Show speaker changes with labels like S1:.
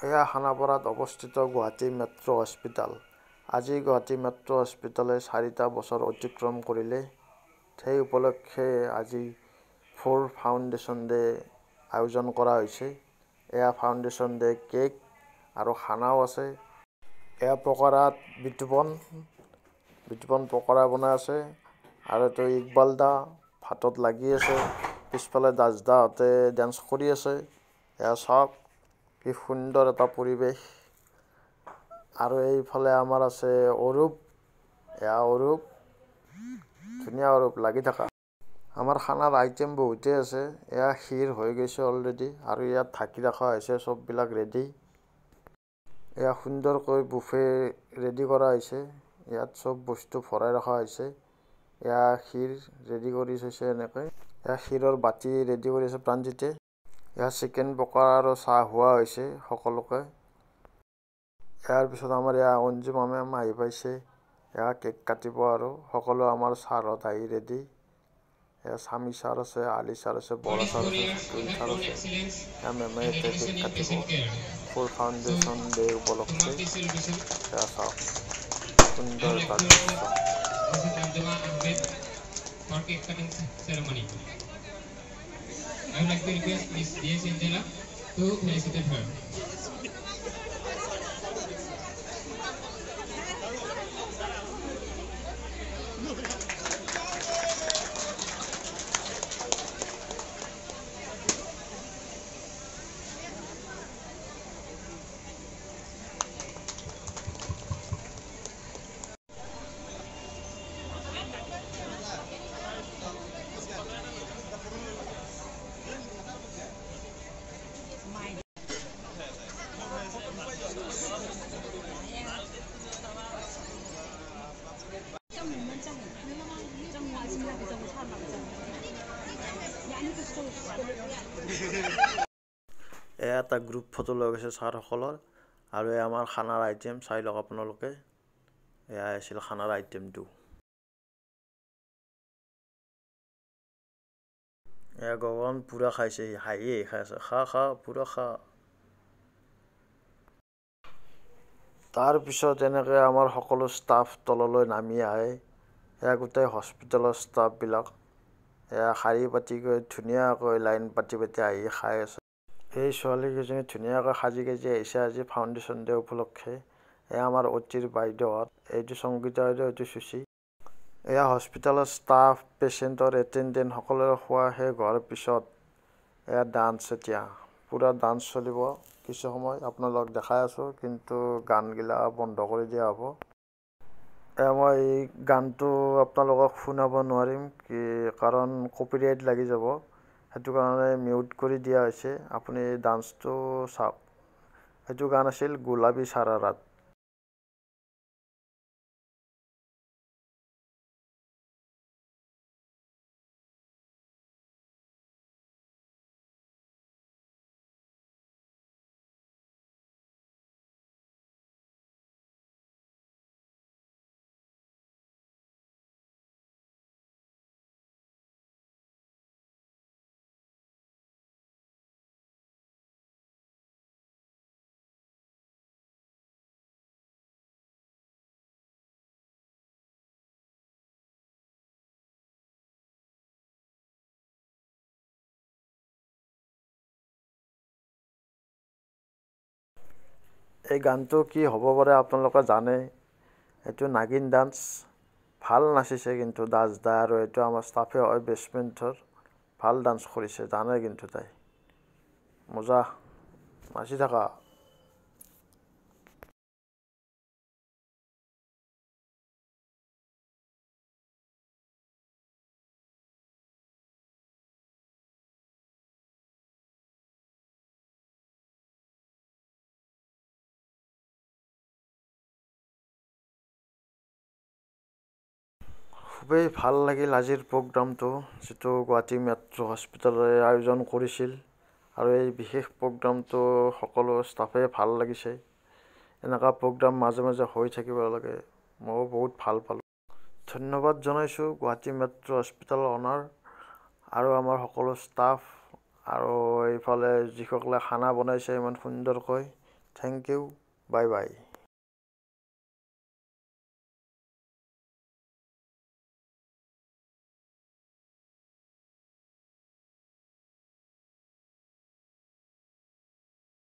S1: এয়া খানাপাৰাত অৱস্থিত গুৱাহাটী মেট্ৰ' হস্পিটাল। আজি গুৱাহাটী মেট্ৰ' হস্পিটালে 4টা বছৰ অতিক্ৰম কৰিলে। সেই উপলক্ষে আজি 4 ফাউণ্ডেশ্যন ডে আয়োজন কৰা হৈছে। এয়া ফাউণ্ডেশ্যন ডে কেক আৰু খানাও আছে। এয়া পকৰাত বিতুপন পকৰা বনাই আছে আৰু এইটো ইকবাল দা ভাতত লাগি আছে। পিছফালে দাসদাহঁতে ডেন্স কৰি আছে। এয়া চাওক কি সুন্দৰ এটা পৰিৱেশ। আৰু এইফালে আমাৰ আছে অৰূপ। এয়া অৰূপ, ধুনীয়া অৰূপ লাগি থাকা। আমাৰ খানাৰ আইটেম বহুতেই আছে। এয়া ক্ষীৰ হৈ গৈছে অলৰেডি আৰু ইয়াত ঢাকি ৰখা হৈছে চববিলাক ৰেডি। এয়া সুন্দৰকৈ বুফে ৰেডি কৰা হৈছে। ইয়াত চব বস্তু ভৰাই ৰখা হৈছে। এয়া ক্ষীৰ ৰেডি কৰি থৈছে এনেকৈ। এয়া ক্ষীৰৰ বাতি ৰেডি কৰি আছে প্ৰাণজিতে। এয়া চিকেন পকৰা আৰু চাহ হোৱা হৈছে সকলোকে। ইয়াৰ পিছত আমাৰ এয়া অঞ্জু মেম আহি পাইছে। এয়া কেক কাটিব আৰু সকলো আমাৰ ছাৰহঁত আহি ৰেডি। এয়া স্বামী ছাৰ আছে, আলি ছাৰ আছে, বৰা ছাৰ আছে, টুইন ছাৰ আছে। এয়া মেমে এতিয়া কেক কাটিব 4 ফাউণ্ডেশ্যন ডে উপলক্ষে। এয়া চাওক সুন্দৰ এটা দৃশ্য। I would like to request Miss D.S. Angela to felicitate her. এয়া এটা গ্ৰুপ ফটো লৈ গৈছে ছাৰসকলৰ আৰু এয়া আমাৰ খানাৰ আইটেম চাই লওক আপোনালোকে। এয়া আছিল খানাৰ আইটেমটো। এয়া গগন পুৰা খাইছে, হাঁহি খাই আছে। খা পুৰা খা। তাৰপিছত এনেকৈ আমাৰ সকলো ষ্টাফ তললৈ নামি আহে। এয়া গোটেই হস্পিটেলৰ ষ্টাফবিলাক এয়া শাৰী পাতিকৈ ধুনীয়াকৈ লাইন পাতি আহি খাই আছে। এই ছোৱালীকেইজনী ধুনীয়াকৈ সাজি কাজি আহিছে আজি ফাউণ্ডেশ্যন ডে উপলক্ষে। এয়া আমাৰ অতিৰ বাইদেউহঁত, এইটো সংগীতা বাইদেউ, এইটো চুচি। এয়া হস্পিটেলৰ ষ্টাফ, পেচেণ্টৰ এটেণ্ডেণ্ট সকলোৰে খোৱা শেষ হোৱাৰ পিছত এয়া ডান্স, এতিয়া পূৰা ডান্স চলিব কিছু সময়। আপোনালোকক দেখাই আছোঁ, কিন্তু গানগিলা বন্ধ কৰি দিয়া হ'ব। এয়া মই এই গানটো আপোনালোকক শুনাব নোৱাৰিম কাৰণ কপিৰাইট লাগি যাব। সেইটো কাৰণে মিউট কৰি দিয়া হৈছে। আপুনি ডান্সটো চাওক। সেইটো গান আছিল গোলাবী চাৰাৰাত। এই গানটো কি হ'ব পাৰে আপোনালোকে জানে। এইটো নাগিন ডান্স। ভাল নাচিছে কিন্তু দাসদা আৰু এইটো আমাৰ ষ্টাফে হয় বেছমেণ্টৰ। ভাল ডান্স কৰিছে, জানে কিন্তু তাই। মজা, নাচি থাকা। খুবেই ভাল লাগিল আজিৰ প্ৰগ্ৰামটো, যিটো গুৱাহাটী মেট্ৰ' হস্পিটালে আয়োজন কৰিছিল। আৰু এই বিশেষ প্ৰগ্ৰামটো সকলো ষ্টাফে ভাল লাগিছে। এনেকুৱা প্ৰগ্ৰাম মাজে মাজে হৈ থাকিব লাগে। ময়ো বহুত ভাল পালোঁ। ধন্যবাদ জনাইছোঁ গুৱাহাটী মেট্ৰ' হস্পিটালৰ অনাৰ আৰু আমাৰ সকলো ষ্টাফ আৰু এইফালে যিসকলে খানা বনাইছে ইমান সুন্দৰকৈ। Thank you, bye by.